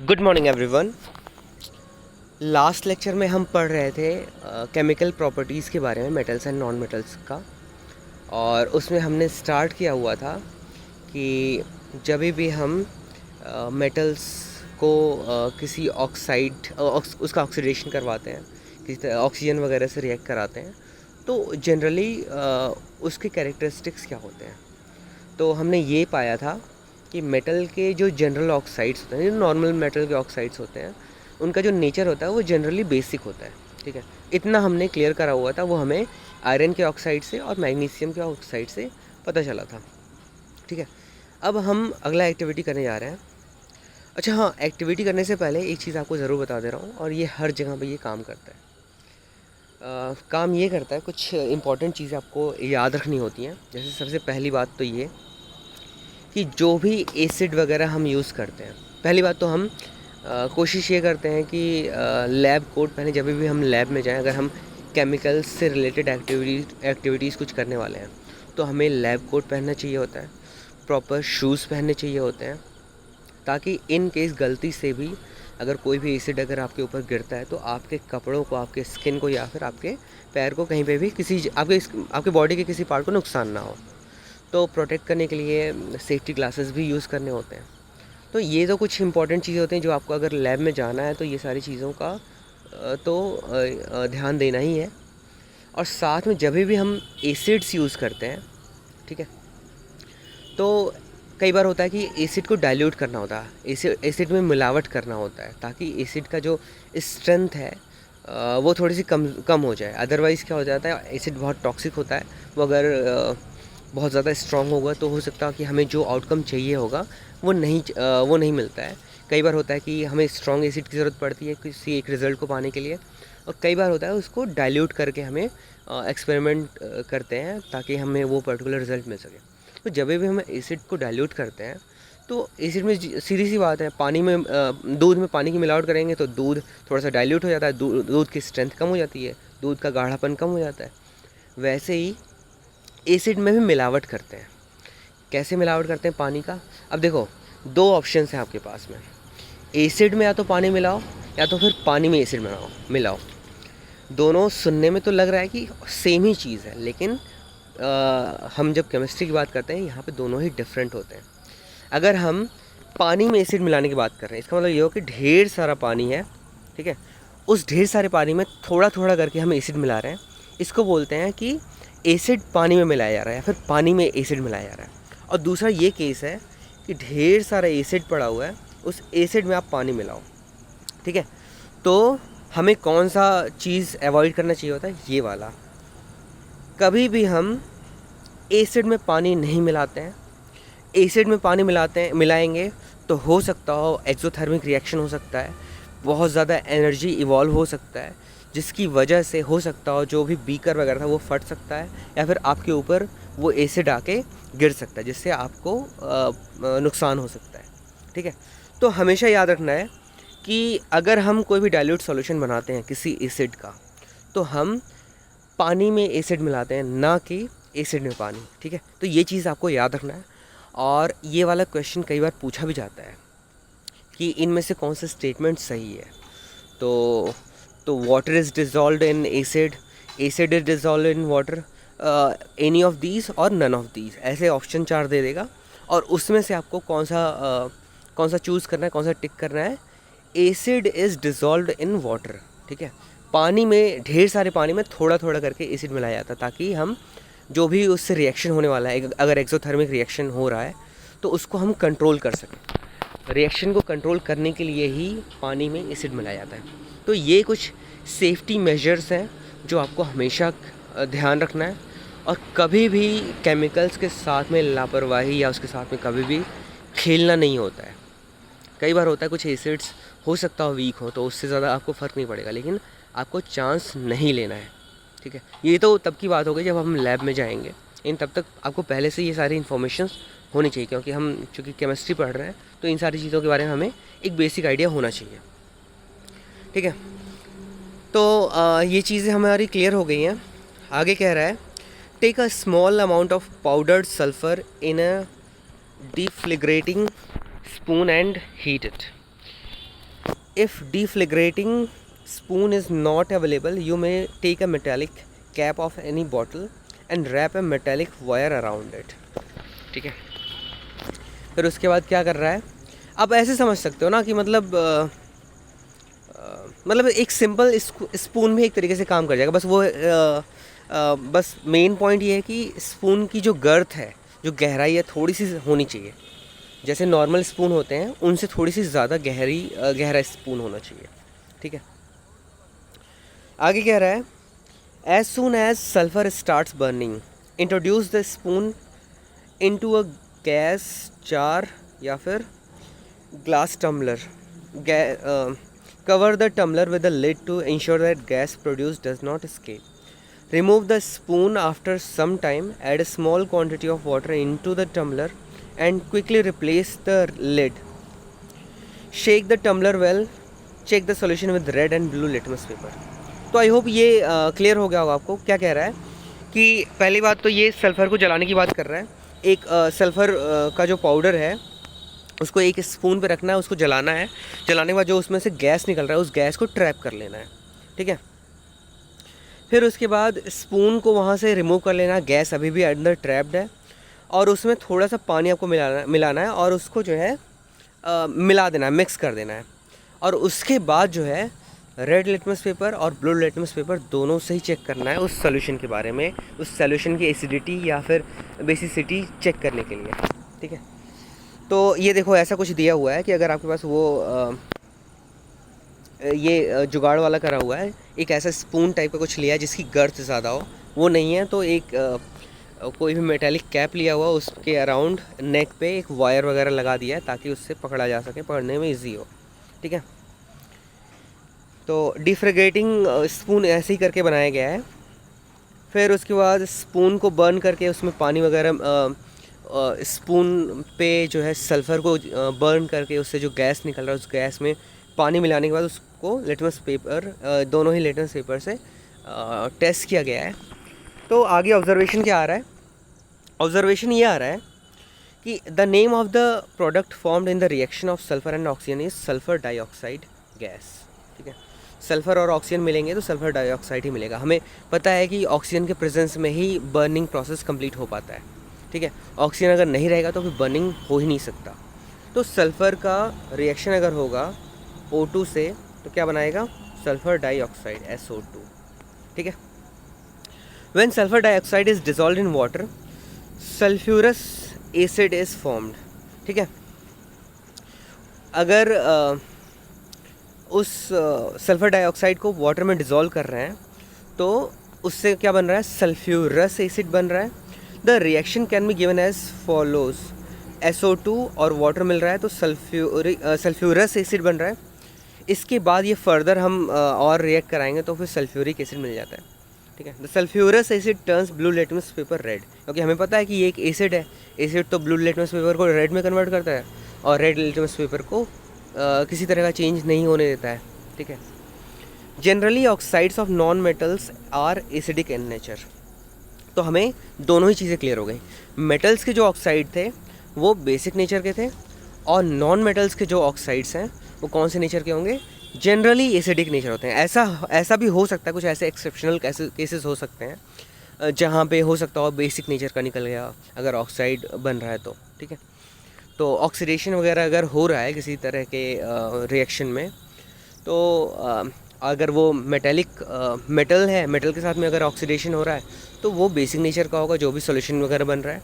Good morning everyone. Last lecture में हम पढ़ रहे थे केमिकल प्रॉपर्टीज़ के बारे में, मेटल्स एंड नॉन मेटल्स का। और उसमें हमने स्टार्ट किया हुआ था कि जब भी हम मेटल्स को किसी ऑक्साइड उसका ऑक्सीडेशन करवाते हैं, किसी ऑक्सीजन वगैरह से रिएक्ट कराते हैं, तो जनरली उसके कैरेक्टरिस्टिक्स क्या होते हैं। तो हमने ये पाया था कि मेटल के जो जनरल ऑक्साइड्स होते हैं, जो नॉर्मल मेटल के ऑक्साइड्स होते हैं, उनका जो नेचर होता है वो जनरली बेसिक होता है। ठीक है, इतना हमने क्लियर करा हुआ था। वो हमें आयरन के ऑक्साइड से और मैग्नीशियम के ऑक्साइड से पता चला था। ठीक है, अब हम अगला एक्टिविटी करने जा रहे हैं। अच्छा हाँ, एक्टिविटी करने से पहले एक चीज़ आपको ज़रूर बता दे रहा हूँ, और ये हर जगह पर ये काम करता है। काम ये करता है, कुछ इंपॉर्टेंट चीज़ें आपको याद रखनी होती हैं। जैसे सबसे पहली बात तो ये कि जो भी एसिड वगैरह हम यूज़ करते हैं, पहली बात तो हम कोशिश ये करते हैं कि लैब कोट पहने। जब भी हम लैब में जाएं, अगर हम केमिकल्स से रिलेटेड एक्टिविटीज़ कुछ करने वाले हैं, तो हमें लैब कोट पहनना चाहिए होता है, प्रॉपर शूज़ पहनने चाहिए होते हैं, ताकि इन केस गलती से भी अगर कोई भी एसिड अगर आपके ऊपर गिरता है तो आपके कपड़ों को, आपके स्किन को, या फिर आपके पैर को, कहीं पे भी किसी आपके बॉडी के किसी पार्ट को नुकसान ना हो। तो प्रोटेक्ट करने के लिए सेफ्टी ग्लासेस भी यूज़ करने होते हैं। तो ये तो कुछ इंपॉर्टेंट चीज़ें होती हैं जो आपको अगर लैब में जाना है तो ये सारी चीज़ों का ध्यान देना ही है। और साथ में जब भी हम एसिड्स यूज़ करते हैं, ठीक है, तो कई बार होता है कि एसिड को डाइल्यूट करना होता है, एसिड में मिलावट करना होता है, ताकि एसिड का जो स्ट्रेंथ है वो थोड़ी सी कम हो जाए। अदरवाइज़ क्या हो जाता है, एसिड बहुत टॉक्सिक होता है। वो अगर बहुत ज़्यादा स्ट्रॉन्ग होगा तो हो सकता है कि हमें जो आउटकम चाहिए होगा वो नहीं मिलता है। कई बार होता है कि हमें स्ट्रॉन्ग एसिड की ज़रूरत पड़ती है किसी एक रिज़ल्ट को पाने के लिए, और कई बार होता है उसको डाइल्यूट करके हमें एक्सपेरिमेंट करते हैं ताकि हमें वो पर्टिकुलर रिज़ल्ट मिल सके। तो जब भी हम एसिड को डाइल्यूट करते हैं तो एसिड में सीधी सी बात है, दूध में पानी की मिलावट करेंगे तो दूध थोड़ा सा डाइल्यूट हो जाता है, दूध की स्ट्रेंथ कम हो जाती है, दूध का गाढ़ापन कम हो जाता है। वैसे ही एसिड में भी मिलावट करते हैं। कैसे मिलावट करते हैं पानी का? अब देखो, दो ऑप्शंस हैं आपके पास में। एसिड में या तो पानी मिलाओ, या तो फिर पानी में एसिड मिलाओ। दोनों सुनने में तो लग रहा है कि सेम ही चीज़ है, लेकिन हम जब केमिस्ट्री की बात करते हैं यहाँ पे दोनों ही डिफरेंट होते हैं। अगर हम पानी में एसिड मिलाने की बात कर रहे हैं, इसका मतलब ये हो कि ढेर सारा पानी है, ठीक है, उस ढेर सारे पानी में थोड़ा थोड़ा करके हम एसिड मिला रहे हैं। इसको बोलते हैं कि एसिड पानी में मिलाया जा रहा है, या फिर पानी में एसिड मिलाया जा रहा है। और दूसरा ये केस है कि ढेर सारा एसिड पड़ा हुआ है, उस एसिड में आप पानी मिलाओ। ठीक है, तो हमें कौन सा चीज़ अवॉइड करना चाहिए होता है? ये वाला। कभी भी हम एसिड में पानी नहीं मिलाते हैं। एसिड में पानी मिलाएंगे तो हो सकता हो एक्सोथर्मिक रिएक्शन हो सकता है, बहुत ज़्यादा एनर्जी इवॉल्व हो सकता है, जिसकी वजह से हो सकता हो जो भी बीकर वगैरह था वो फट सकता है, या फिर आपके ऊपर वो एसिड आके गिर सकता है, जिससे आपको नुकसान हो सकता है। ठीक है, तो हमेशा याद रखना है कि अगर हम कोई भी डाइल्यूट सॉल्यूशन बनाते हैं किसी एसिड का, तो हम पानी में एसिड मिलाते हैं, ना कि एसिड में पानी। ठीक है, तो ये चीज़ आपको याद रखना है। और ये वाला क्वेश्चन कई बार पूछा भी जाता है कि इनमें से कौन सा स्टेटमेंट सही है। तो water is dissolved in acid, acid is dissolved in water, any of these or none of these, ऐसे ऑप्शन 4 दे देगा। और उसमें से आपको कौन सा चूज़ करना है, कौन सा टिक करना है। Acid is dissolved in water. ठीक है, पानी में, ढेर सारे पानी में थोड़ा थोड़ा करके एसिड मिलाया जाता है, ताकि हम जो भी उससे रिएक्शन होने वाला है, अगर एक्सोथर्मिक रिएक्शन हो रहा है तो उसको हम कंट्रोल कर सकें। रिएक्शन को कंट्रोल करने के लिए ही पानी में एसिड मिलाया जाता है। तो ये कुछ सेफ्टी मेजर्स हैं जो आपको हमेशा ध्यान रखना है। और कभी भी केमिकल्स के साथ में लापरवाही या उसके साथ में कभी भी खेलना नहीं होता है। कई बार होता है कुछ एसिड्स हो सकता हो वीक हो, तो उससे ज़्यादा आपको फ़र्क नहीं पड़ेगा, लेकिन आपको चांस नहीं लेना है। ठीक है, ये तो तब की बात हो गई जब हम लैब में जाएंगे, इन तब तक आपको पहले से ये सारी इन्फॉर्मेशन होनी चाहिए, क्योंकि हम चूँकि केमिस्ट्री पढ़ रहे हैं तो इन सारी चीज़ों के बारे में हमें एक बेसिक आइडिया होना चाहिए। ठीक है, तो ये चीज़ें हमारी क्लियर हो गई हैं। आगे कह रहा है, take a small amount of powdered sulphur in a deflagrating spoon and heat it. If deflagrating spoon is not available, you may take a metallic cap of any bottle and wrap a metallic wire around it. ठीक है, फिर उसके बाद क्या कर रहा है, आप ऐसे समझ सकते हो ना कि मतलब एक सिंपल स्पून भी एक तरीके से काम कर जाएगा। बस वो बस मेन पॉइंट ये है कि स्पून की जो गर्थ है, जो गहराई है, थोड़ी सी होनी चाहिए। जैसे नॉर्मल स्पून होते हैं उनसे थोड़ी सी ज़्यादा गहरा स्पून होना चाहिए। ठीक है, आगे कह रहा है, as soon as sulphur starts burning introduce the spoon into a gas jar या फिर glass tumbler, cover the tumbler with a lid to ensure that gas produced does not escape. Remove the spoon after some time, add a small quantity of water into the tumbler and quickly replace the lid. Shake the tumbler well, check the solution with red and blue litmus paper. तो I hope ये clear हो गया होगा आपको। क्या कह रहा है कि पहली बात तो ये सल्फ़र को जलाने की बात कर रहा है। एक सल्फ़र का जो पाउडर है उसको एक स्पून पे रखना है, उसको जलाना है। जलाने के बाद जो उसमें से गैस निकल रहा है उस गैस को ट्रैप कर लेना है। ठीक है, फिर उसके बाद स्पून को वहाँ से रिमूव कर लेना है। गैस अभी भी अंदर ट्रैप्ड है और उसमें थोड़ा सा पानी आपको मिलाना है और उसको जो है मिला देना है, मिक्स कर देना है। और उसके बाद जो है रेड लिटमस पेपर और ब्लू लिटमस पेपर दोनों से ही चेक करना है उस सोल्यूशन के बारे में, उस सोल्यूशन की एसिडिटी या फिर बेसिसिटी चेक करने के लिए। ठीक है, तो ये देखो ऐसा कुछ दिया हुआ है कि अगर आपके पास वो ये जुगाड़ वाला करा हुआ है, एक ऐसा स्पून टाइप का कुछ लिया है जिसकी गर्थ ज़्यादा हो, वो नहीं है तो एक कोई भी मेटालिक कैप लिया हुआ, उसके अराउंड नेक पे एक वायर वगैरह लगा दिया है ताकि उससे पकड़ा जा सके, पकड़ने में इजी हो। ठीक है, तो डिफ्रेगेटिंग स्पून ऐसे ही करके बनाया गया है। फिर उसके बाद स्पून को बर्न करके उसमें पानी वगैरह स्पून पे जो है सल्फ़र को बर्न करके उससे जो गैस निकल रहा है उस गैस में पानी मिलाने के बाद उसको लिटमस पेपर, दोनों ही लिटमस पेपर से टेस्ट किया गया है। तो आगे ऑब्जर्वेशन क्या आ रहा है, ऑब्जर्वेशन ये आ रहा है कि the name of the product formed in the reaction of sulphur and oxygen is sulphur dioxide gas. ठीक है, सल्फ़र और ऑक्सीजन मिलेंगे तो सल्फ़र डाइऑक्साइड ही मिलेगा। हमें पता है कि ऑक्सीजन के प्रेजेंस में ही बर्निंग प्रोसेस कंप्लीट हो पाता है। ठीक है, ऑक्सीजन अगर नहीं रहेगा तो फिर बर्निंग हो ही नहीं सकता। तो सल्फ़र का रिएक्शन अगर होगा O2 से तो क्या बनाएगा, सल्फ़र डाइऑक्साइड SO2। ठीक है, when sulphur dioxide is dissolved in water sulphurous acid is formed. ठीक है, अगर उस सल्फ़र डाइऑक्साइड को वाटर में डिसॉल्व कर रहे हैं तो उससे क्या बन रहा है, सल्फ्यूरस एसिड बन रहा है। The reaction can be given as follows, SO2 और वाटर मिल रहा है तो सल्फ्यूरस एसिड बन रहा है। इसके बाद ये फर्दर हम और रिएक्ट कराएंगे तो फिर सल्फ्यूरिक एसिड मिल जाता है। ठीक है, the sulphurous asset turns blue litmus paper red, क्योंकि हमें पता है कि ये एक एसिड है। एसिड तो ब्लू लिटमस पेपर को रेड में कन्वर्ट करता है और रेड लिटमस पेपर को किसी तरह का चेंज नहीं होने देता है। ठीक है, generally oxides of non metals are acidic in nature. तो हमें दोनों ही चीज़ें क्लियर हो गई। मेटल्स के जो ऑक्साइड थे वो बेसिक नेचर के थे और नॉन मेटल्स के जो ऑक्साइड्स हैं वो कौन से नेचर के होंगे, जनरली एसिडिक नेचर होते हैं। ऐसा भी हो सकता है, कुछ ऐसे एक्सेप्शनल केसेस हो सकते हैं जहाँ पे हो सकता हो बेसिक नेचर का निकल गया अगर ऑक्साइड बन रहा है तो। ठीक है, तो ऑक्सीडेशन वगैरह अगर हो रहा है किसी तरह के रिएक्शन में तो अगर वो मेटल है, मेटल के साथ में अगर ऑक्सीडेशन हो रहा है तो वो बेसिक नेचर का होगा जो भी सॉल्यूशन वगैरह बन रहा है।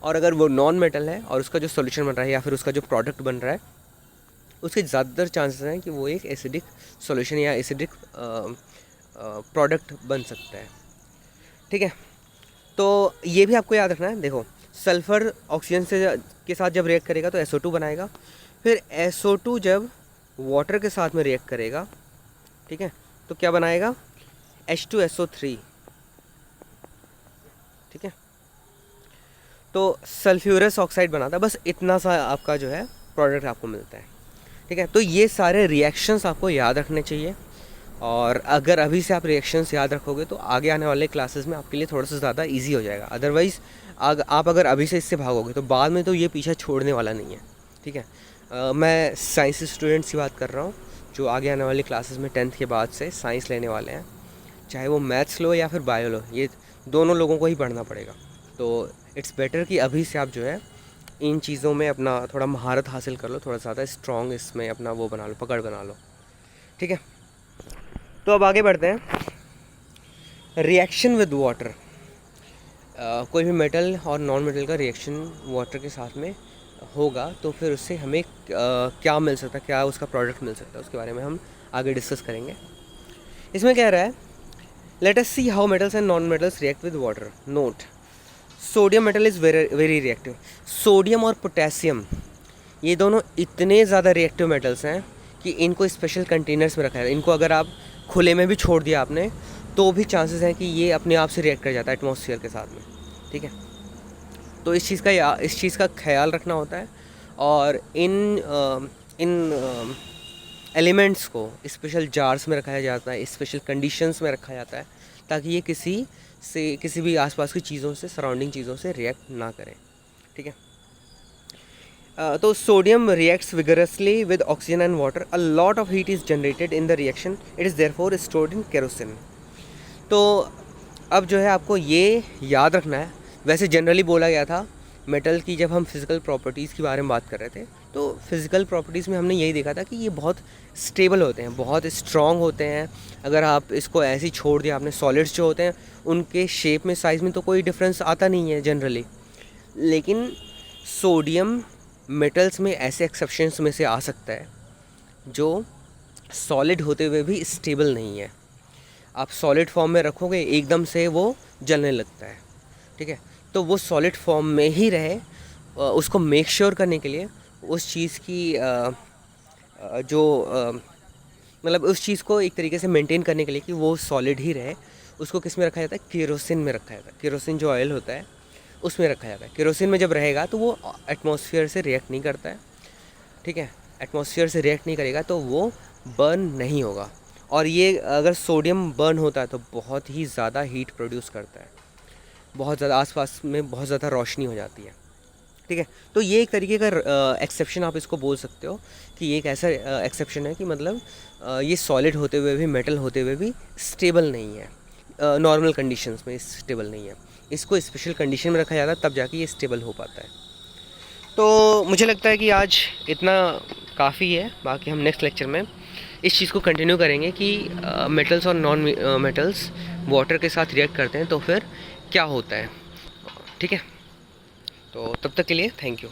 और अगर वो नॉन मेटल है और उसका जो सॉल्यूशन बन रहा है या फिर उसका जो प्रोडक्ट बन रहा है उसके ज़्यादातर चांसेस हैं कि वो एक एसिडिक सॉल्यूशन या एसिडिक प्रोडक्ट बन सकता है। ठीक है, तो ये भी आपको याद रखना है। देखो, सल्फ़र ऑक्सीजन के साथ जब रिएक्ट करेगा तो SO2 बनाएगा, फिर SO2 जब वाटर के साथ में रिएक्ट करेगा, ठीक है, तो क्या बनाएगा, H2SO3। ठीक है, तो सल्फ्यूरस ऑक्साइड बनाता है। बस इतना सा आपका जो है प्रोडक्ट आपको मिलता है। ठीक है, तो ये सारे रिएक्शंस आपको याद रखने चाहिए और अगर अभी से आप रिएक्शंस याद रखोगे तो आगे आने वाले क्लासेस में आपके लिए थोड़ा सा ज़्यादा इजी हो जाएगा। अदरवाइज़ आप अगर अभी से इससे भागोगे तो बाद में तो ये पीछा छोड़ने वाला नहीं है। ठीक है, मैं साइंस स्टूडेंट्स की बात कर रहा हूँ जो आगे आने वाली क्लासेस में 10th के बाद से साइंस लेने वाले हैं, चाहे वो मैथ्स लो या फिर बायो लो, ये दोनों लोगों को ही पढ़ना पड़ेगा। तो इट्स बेटर कि अभी से आप जो है इन चीज़ों में अपना थोड़ा महारत हासिल कर लो, थोड़ा ज़्यादा स्ट्रॉन्ग इसमें अपना वो बना लो, पकड़ बना लो, ठीक है। तो अब आगे बढ़ते हैं। रिएक्शन विद वाटर, कोई भी मेटल और नॉन मेटल का रिएक्शन वाटर के साथ में होगा तो फिर उससे हमें क्या मिल सकता है, क्या उसका प्रोडक्ट मिल सकता है, उसके बारे में हम आगे डिस्कस करेंगे। इसमें कह रहा है, let us see how metals and non metals react with water. Note, sodium metal is very reactive. Sodium और पोटेशियम ये दोनों इतने ज़्यादा रिएक्टिव मेटल्स हैं कि इनको स्पेशल कंटेनर्स में रखा है। इनको अगर आप खुले में भी छोड़ दिया आपने तो भी चांसेस हैं कि ये अपने आप से रिएक्ट कर जाता है एटमॉस्फेयर के साथ में, ठीक है। तो इस चीज़ का ख्याल रखना होता है और इन एलिमेंट्स को स्पेशल जार्स में रखा जाता है, स्पेशल कंडीशंस में रखा जाता है ताकि ये किसी भी आसपास की चीज़ों से, सराउंडिंग चीज़ों से रिएक्ट ना करें, ठीक है। तो sodium reacts vigorously with oxygen and water, a lot of heat is generated in the reaction, it is therefore stored in kerosene. तो अब जो है आपको ये याद रखना है, वैसे जनरली बोला गया था मेटल की, जब हम फिज़िकल प्रॉपर्टीज़ के बारे में बात कर रहे थे तो फिज़िकल प्रॉपर्टीज़ में हमने यही देखा था कि ये बहुत स्टेबल होते हैं, बहुत स्ट्रॉन्ग होते हैं। अगर आप इसको ऐसे ही छोड़ दिया आपने, सॉलिड्स जो होते हैं उनके शेप में, साइज़ में तो कोई डिफरेंस आता नहीं है जनरली, लेकिन सोडियम मेटल्स में ऐसे एक्सेप्शंस में से आ सकता है जो सॉलिड होते हुए भी स्टेबल नहीं है। आप सॉलिड फॉर्म में रखोगे एकदम से वो जलने लगता है, ठीक है। तो वो सॉलिड फॉर्म में ही रहे, उसको मेक श्योर करने के लिए उस चीज़ की मतलब उस चीज़ को एक तरीके से मेंटेन करने के लिए कि वो सॉलिड ही रहे, उसको किस में रखा जाता है, केरोसिन में रखा जाता है। केरोसिन जो ऑयल होता है उसमें रखा जाता है। केरोसिन में जब रहेगा तो वो एटमॉस्फेयर से रिएक्ट नहीं करता है, ठीक है। एटमॉस्फेयर से रिएक्ट नहीं करेगा तो वो बर्न नहीं होगा। और ये अगर सोडियम बर्न होता है तो बहुत ही ज़्यादा हीट प्रोड्यूस करता है, बहुत ज़्यादा, आसपास में बहुत ज़्यादा रोशनी हो जाती है, ठीक है। तो ये एक तरीके का एक्सेप्शन आप इसको बोल सकते हो कि ये एक ऐसा एक्सेप्शन है कि मतलब ये सॉलिड होते हुए भी, मेटल होते हुए भी स्टेबल नहीं है, नॉर्मल कंडीशंस में स्टेबल नहीं है। इसको स्पेशल कंडीशन में रखा जाता है तब जाके ये स्टेबल हो पाता है। तो मुझे लगता है कि आज इतना काफ़ी है, बाकी हम नेक्स्ट लेक्चर में इस चीज़ को कंटिन्यू करेंगे कि मेटल्स और नॉन मेटल्स वाटर के साथ रिएक्ट करते हैं तो फिर क्या होता है, ठीक है। तो तब तक के लिए थैंक यू।